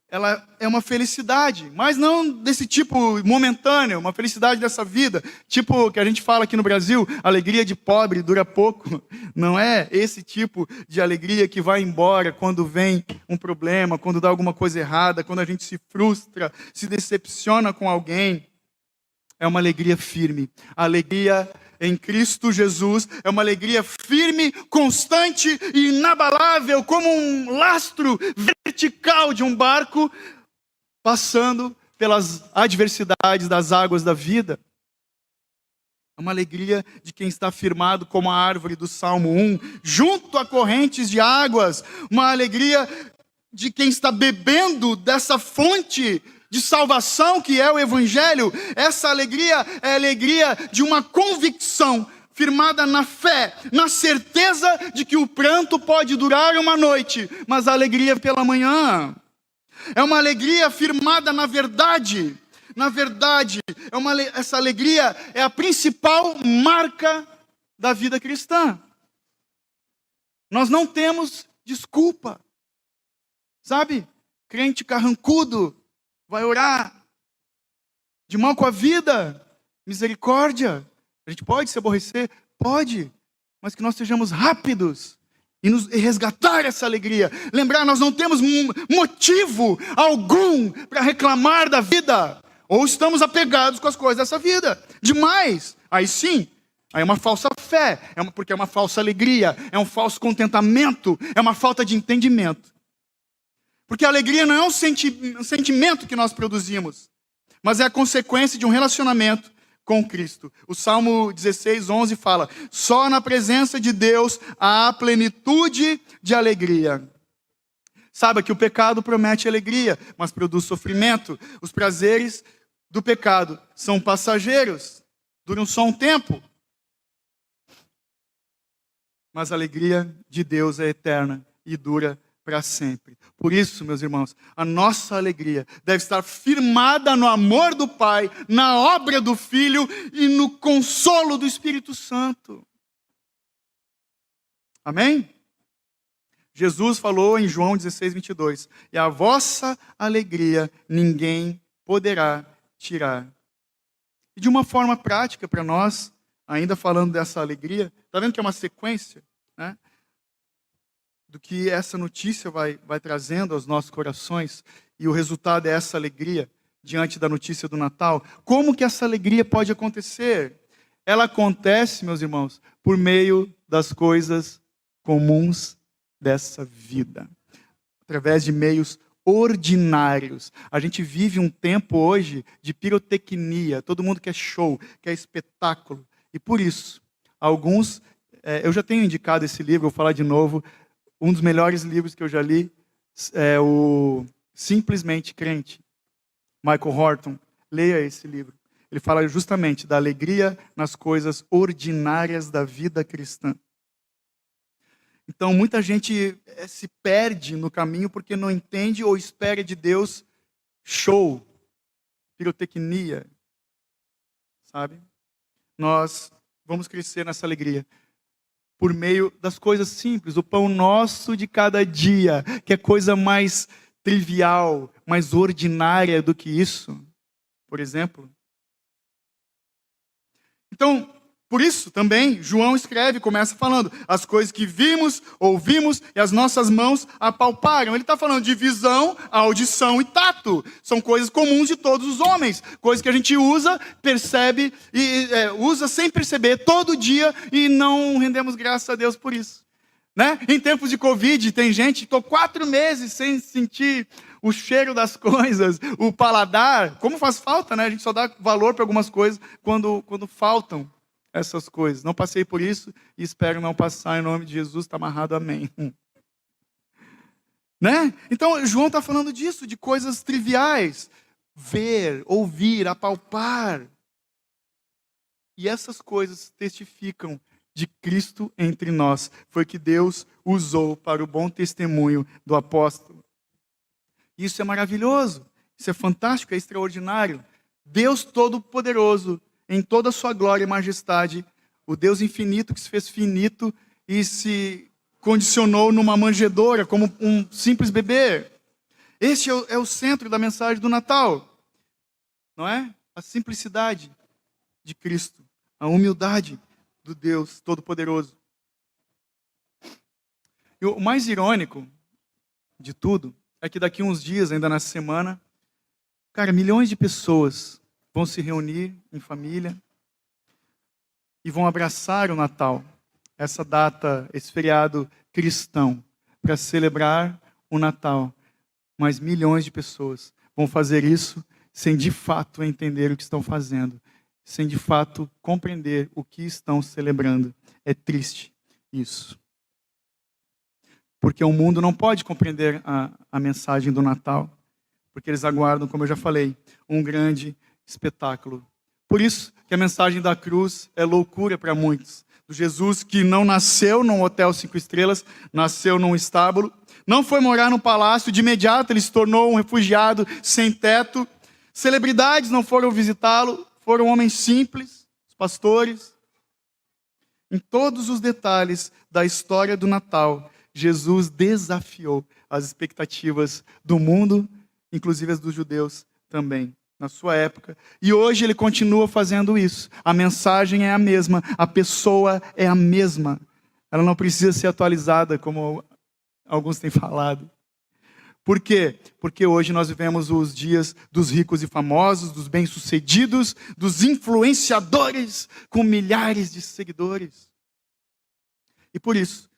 ela é uma felicidade, mas não desse tipo momentâneo, uma felicidade dessa vida, tipo que a gente fala aqui no Brasil, alegria de pobre dura pouco. Não é esse tipo de alegria que vai embora quando vem um problema, quando dá alguma coisa errada, quando a gente se frustra, se decepciona com alguém. É uma alegria firme. A alegria em Cristo Jesus é uma alegria firme, constante e inabalável, como um lastro vertical de um barco passando pelas adversidades das águas da vida. É uma alegria de quem está firmado como a árvore do Salmo 1, junto a correntes de águas. Uma alegria de quem está bebendo dessa fonte de salvação que é o Evangelho. Essa alegria é a alegria de uma convicção firmada na fé, na certeza de que o pranto pode durar uma noite, mas a alegria pela manhã. É uma alegria firmada na verdade. Na verdade, essa alegria é a principal marca da vida cristã. Nós não temos desculpa. Sabe? Crente carrancudo vai orar de mal com a vida, misericórdia. A gente pode se aborrecer? Pode, mas que nós sejamos rápidos e resgatar essa alegria. Lembrar, nós não temos motivo algum para reclamar da vida, ou estamos apegados com as coisas dessa vida, demais. Aí sim, aí é uma falsa fé, porque é uma falsa alegria, é um falso contentamento, é uma falta de entendimento. Porque a alegria não é um sentimento que nós produzimos, mas é a consequência de um relacionamento com Cristo. O Salmo 16:11 fala: só na presença de Deus há plenitude de alegria. Saiba que o pecado promete alegria, mas produz sofrimento. Os prazeres do pecado são passageiros, duram só um tempo. Mas a alegria de Deus é eterna e dura para sempre. Por isso, meus irmãos, a nossa alegria deve estar firmada no amor do Pai, na obra do Filho e no consolo do Espírito Santo. Amém? Jesus falou em João 16:22, e a vossa alegria ninguém poderá tirar. E de uma forma prática para nós, ainda falando dessa alegria, está vendo que é uma sequência, né? Do que essa notícia vai trazendo aos nossos corações, e o resultado é essa alegria diante da notícia do Natal. Como que essa alegria pode acontecer? Ela acontece, meus irmãos, por meio das coisas comuns dessa vida, através de meios ordinários. A gente vive um tempo hoje de pirotecnia, todo mundo quer show, quer espetáculo, e por isso, alguns, eu já tenho indicado esse livro, vou falar de novo. Um dos melhores livros que eu já li é o Simplesmente Crente, Michael Horton. Leia esse livro. Ele fala justamente da alegria nas coisas ordinárias da vida cristã. Então, muita gente se perde no caminho porque não entende ou espera de Deus show, pirotecnia, sabe? Nós vamos crescer nessa alegria por meio das coisas simples, o pão nosso de cada dia, que é coisa mais trivial, mais ordinária do que isso, por exemplo. Então, por isso também, João escreve, começa falando, as coisas que vimos, ouvimos e as nossas mãos apalparam. Ele está falando de visão, audição e tato. São coisas comuns de todos os homens. Coisas que a gente usa, percebe, e usa sem perceber todo dia e não rendemos graças a Deus por isso. Né? Em tempos de Covid, tem gente, estou 4 meses sem sentir o cheiro das coisas, o paladar. Como faz falta, né? A gente só dá valor para algumas coisas quando faltam essas coisas. Não passei por isso e espero não passar, em nome de Jesus, está amarrado, amém. Né? Então, João está falando disso, de coisas triviais. Ver, ouvir, apalpar. E essas coisas testificam de Cristo entre nós. Foi que Deus usou para o bom testemunho do apóstolo. Isso é maravilhoso, isso é fantástico, é extraordinário. Deus Todo-Poderoso, em toda a sua glória e majestade, o Deus infinito que se fez finito e se condicionou numa manjedoura, como um simples bebê. Este é o centro da mensagem do Natal, não é? A simplicidade de Cristo, a humildade do Deus Todo-Poderoso. E o mais irônico de tudo é que daqui a uns dias, ainda na semana, cara, milhões de pessoas vão se reunir em família e vão abraçar o Natal, essa data, esse feriado cristão, para celebrar o Natal. Mas milhões de pessoas vão fazer isso sem de fato entender o que estão fazendo, sem de fato compreender o que estão celebrando. É triste isso. Porque o mundo não pode compreender a mensagem do Natal, porque eles aguardam, como eu já falei, um grande espetáculo. Por isso que a mensagem da cruz é loucura para muitos. Do Jesus que não nasceu num hotel 5 estrelas, nasceu num estábulo, não foi morar no palácio, de imediato ele se tornou um refugiado sem teto. Celebridades não foram visitá-lo, foram homens simples, os pastores. Em todos os detalhes da história do Natal, Jesus desafiou as expectativas do mundo, inclusive as dos judeus também, na sua época. E hoje ele continua fazendo isso. A mensagem é a mesma, a pessoa é a mesma. Ela não precisa ser atualizada, como alguns têm falado. Por quê? Porque hoje nós vivemos os dias dos ricos e famosos, dos bem-sucedidos, dos influenciadores com milhares de seguidores. E por isso,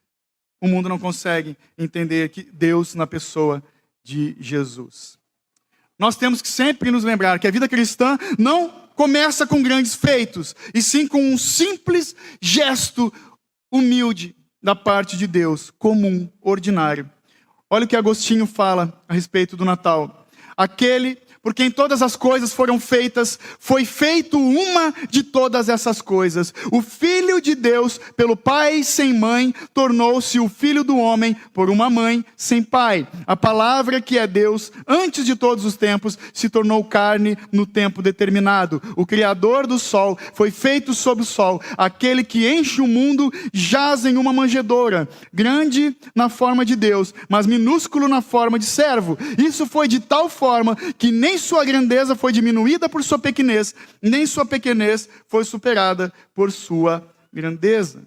o mundo não consegue entender que Deus na pessoa de Jesus. Nós temos que sempre nos lembrar que a vida cristã não começa com grandes feitos, e sim com um simples gesto humilde da parte de Deus, comum, ordinário. Olha o que Agostinho fala a respeito do Natal. Aquele por quem todas as coisas foram feitas, foi feito uma de todas essas coisas. O Filho de Deus, pelo Pai sem mãe, tornou-se o Filho do homem por uma mãe sem pai. A palavra que é Deus, antes de todos os tempos, se tornou carne no tempo determinado. O Criador do sol foi feito sob o sol. Aquele que enche o mundo jaz em uma manjedoura, grande na forma de Deus, mas minúsculo na forma de servo. Isso foi de tal forma que nem sua grandeza foi diminuída por sua pequenez, nem sua pequenez foi superada por sua grandeza.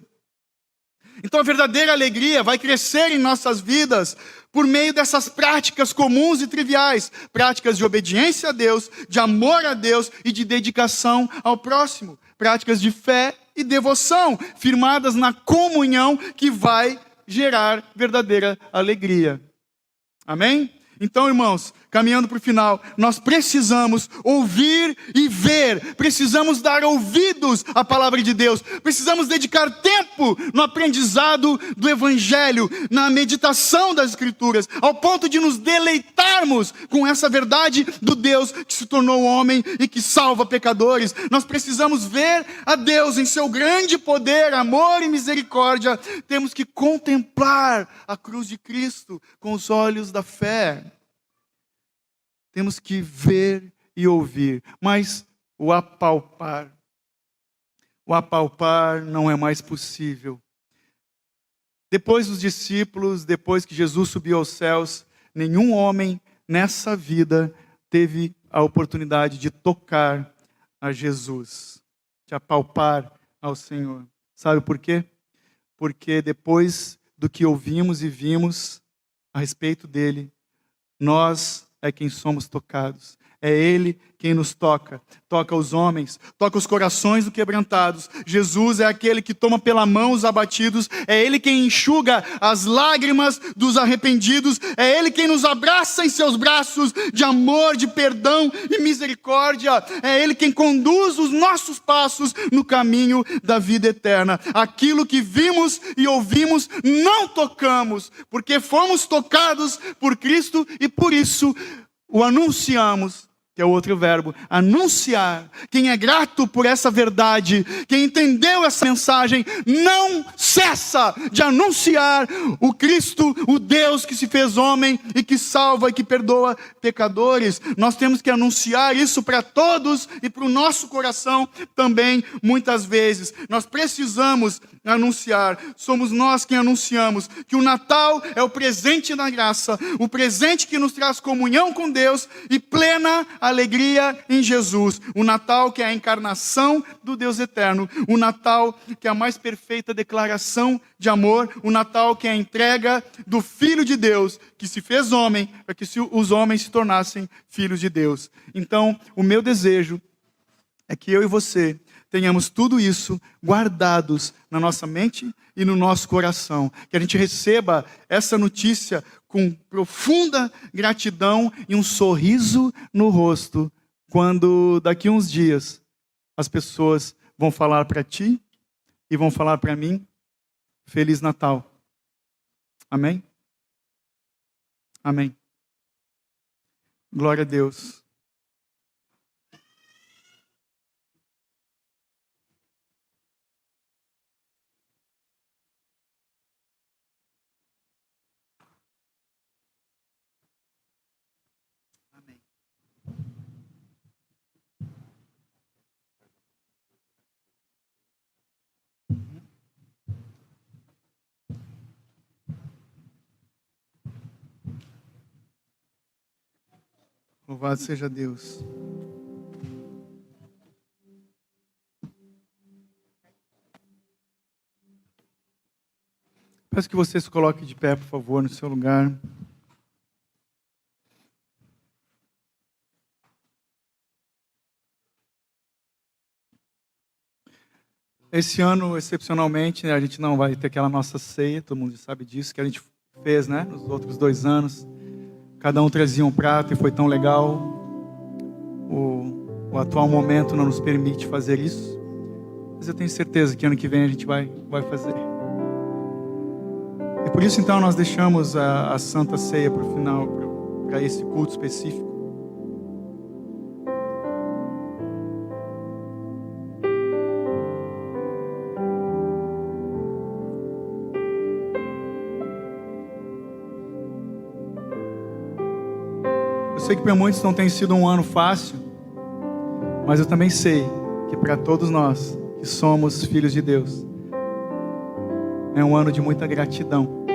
Então a verdadeira alegria vai crescer em nossas vidas por meio dessas práticas comuns e triviais, práticas de obediência a Deus, de amor a Deus e de dedicação ao próximo, práticas de fé e devoção, firmadas na comunhão que vai gerar verdadeira alegria. Amém? Então, irmãos, caminhando para o final, nós precisamos ouvir e ver, precisamos dar ouvidos à palavra de Deus, precisamos dedicar tempo no aprendizado do Evangelho, na meditação das Escrituras, ao ponto de nos deleitarmos com essa verdade do Deus que se tornou homem e que salva pecadores. Nós precisamos ver a Deus em seu grande poder, amor e misericórdia. Temos que contemplar a cruz de Cristo com os olhos da fé. Temos que ver e ouvir, mas o apalpar não é mais possível. Depois dos discípulos, depois que Jesus subiu aos céus, nenhum homem nessa vida teve a oportunidade de tocar a Jesus, de apalpar ao Senhor. Sabe por quê? Porque depois do que ouvimos e vimos a respeito dele, nós é quem somos tocados. É Ele quem nos toca. Toca os homens, toca os corações do quebrantados. Jesus é aquele que toma pela mão os abatidos. É Ele quem enxuga as lágrimas dos arrependidos. É Ele quem nos abraça em seus braços de amor, de perdão e misericórdia. É Ele quem conduz os nossos passos no caminho da vida eterna. Aquilo que vimos e ouvimos, não tocamos, porque fomos tocados por Cristo e por isso o anunciamos, que é outro verbo, anunciar. Quem é grato por essa verdade, quem entendeu essa mensagem, não cessa de anunciar o Cristo, o Deus que se fez homem e que salva e que perdoa pecadores. Nós temos que anunciar isso para todos e para o nosso coração também, muitas vezes. Nós precisamos anunciar, somos nós quem anunciamos que o Natal é o presente da graça, o presente que nos traz comunhão com Deus e plena alegria em Jesus. O Natal que é a encarnação do Deus eterno, o Natal que é a mais perfeita declaração de amor, o Natal que é a entrega do Filho de Deus, que se fez homem, para que os homens se tornassem filhos de Deus. Então, o meu desejo é que eu e você tenhamos tudo isso guardados na nossa mente e no nosso coração. Que a gente receba essa notícia com profunda gratidão e um sorriso no rosto, quando daqui a uns dias as pessoas vão falar para ti e vão falar para mim, Feliz Natal. Amém? Amém. Glória a Deus. Louvado seja Deus. Peço que você se coloque de pé, por favor, no seu lugar. Esse ano, excepcionalmente, a gente não vai ter aquela nossa ceia, todo mundo sabe disso, que a gente fez, né, nos outros 2 anos. Cada um trazia um prato e foi tão legal. O atual momento não nos permite fazer isso. Mas eu tenho certeza que ano que vem a gente vai fazer. E por isso então nós deixamos a Santa Ceia para o final, para esse culto específico. Eu sei que para muitos não tem sido um ano fácil, mas eu também sei que para todos nós que somos filhos de Deus, é um ano de muita gratidão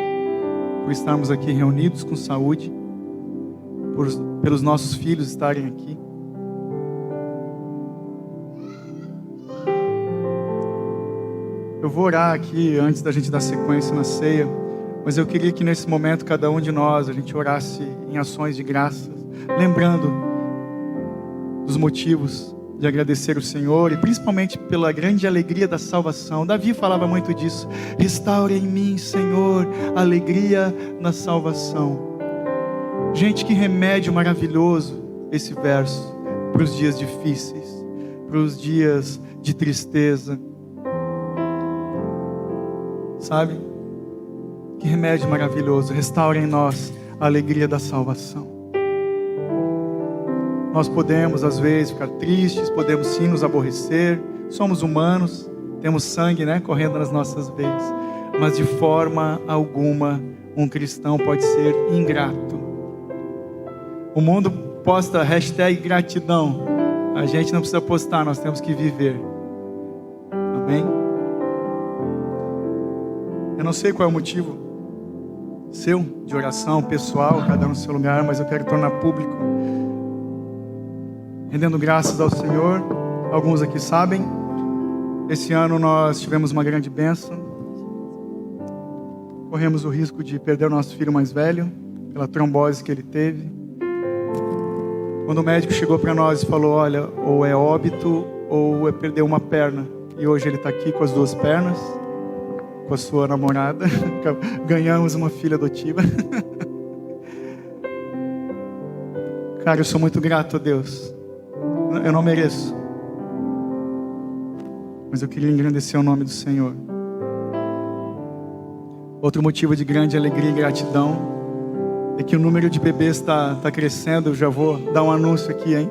por estarmos aqui reunidos com saúde, pelos nossos filhos estarem aqui. Eu vou orar aqui antes da gente dar sequência na ceia, mas eu queria que nesse momento cada um de nós, a gente orasse em ações de graças, lembrando dos motivos de agradecer o Senhor e principalmente pela grande alegria da salvação. Davi falava muito disso. Restaure em mim, Senhor, a alegria na salvação. Gente, que remédio maravilhoso esse verso para os dias difíceis, para os dias de tristeza. Sabe? Que remédio maravilhoso. Restaure em nós a alegria da salvação. Nós podemos, às vezes, ficar tristes, podemos sim nos aborrecer, somos humanos, temos sangue, né, correndo nas nossas veias, mas de forma alguma um cristão pode ser ingrato. O mundo posta hashtag gratidão, a gente não precisa postar, nós temos que viver. Amém? Eu não sei qual é o motivo seu, de oração pessoal, cada um no seu lugar, mas eu quero tornar público, rendendo graças ao Senhor. Alguns aqui sabem, esse ano nós tivemos uma grande bênção. Corremos o risco de perder o nosso filho mais velho, pela trombose que ele teve. Quando o médico chegou para nós e falou, olha, ou é óbito, ou é perder uma perna. E hoje ele está aqui com as 2 pernas, com a sua namorada. Ganhamos uma filha adotiva. Cara, eu sou muito grato a Deus. Eu não mereço, mas eu queria engrandecer o nome do Senhor. Outro motivo de grande alegria e gratidão é que o número de bebês está crescendo. Eu já vou dar um anúncio aqui, hein?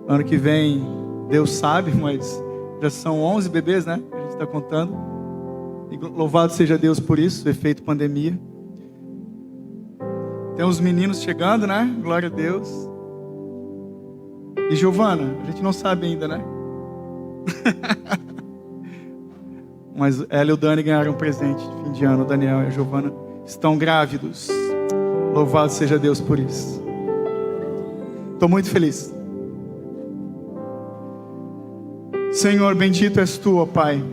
Ano que vem, Deus sabe, mas já são 11 bebês, né? A gente está contando. E louvado seja Deus por isso, efeito pandemia. Tem uns meninos chegando, né? Glória a Deus. E Giovana, a gente não sabe ainda, né? Mas ela e o Dani ganharam um presente de fim de ano. O Daniel e a Giovana estão grávidos. Louvado seja Deus por isso. Estou muito feliz. Senhor, bendito és tu, ó Pai.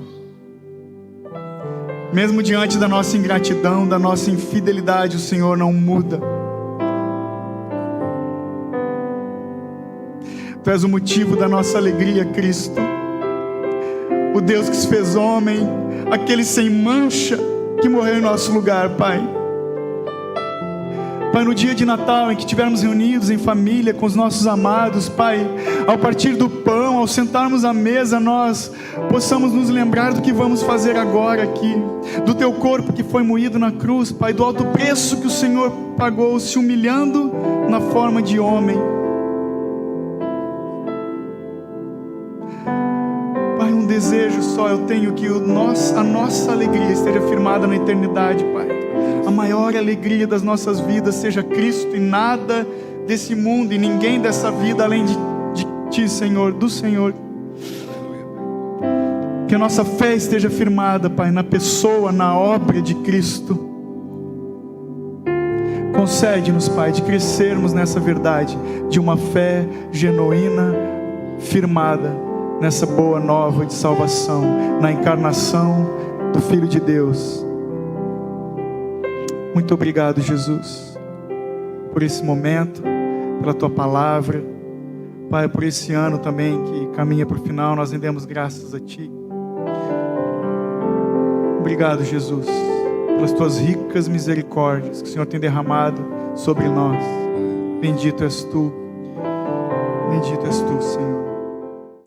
Mesmo diante da nossa ingratidão, da nossa infidelidade, o Senhor não muda. Tu és o motivo da nossa alegria, Cristo. O Deus que se fez homem, aquele sem mancha que morreu em nosso lugar, Pai. Pai, no dia de Natal em que estivermos reunidos em família com os nossos amados, Pai, ao partir do pão, ao sentarmos à mesa, nós possamos nos lembrar do que vamos fazer agora aqui, do Teu corpo que foi moído na cruz, Pai, do alto preço que o Senhor pagou, se humilhando na forma de homem. Pai, um desejo só eu tenho, que a nossa alegria esteja firmada na eternidade, Pai. A maior alegria das nossas vidas seja Cristo e nada desse mundo e ninguém dessa vida além de Ti, Senhor, do Senhor. Que a nossa fé esteja firmada, Pai, na pessoa, na obra de Cristo. Concede-nos, Pai, de crescermos nessa verdade, de uma fé genuína, firmada nessa boa nova de salvação, na encarnação do Filho de Deus. Muito obrigado, Jesus, por esse momento, pela Tua palavra. Pai, por esse ano também que caminha para o final, nós rendemos graças a Ti. Obrigado, Jesus, pelas Tuas ricas misericórdias que o Senhor tem derramado sobre nós. Bendito és Tu, Senhor.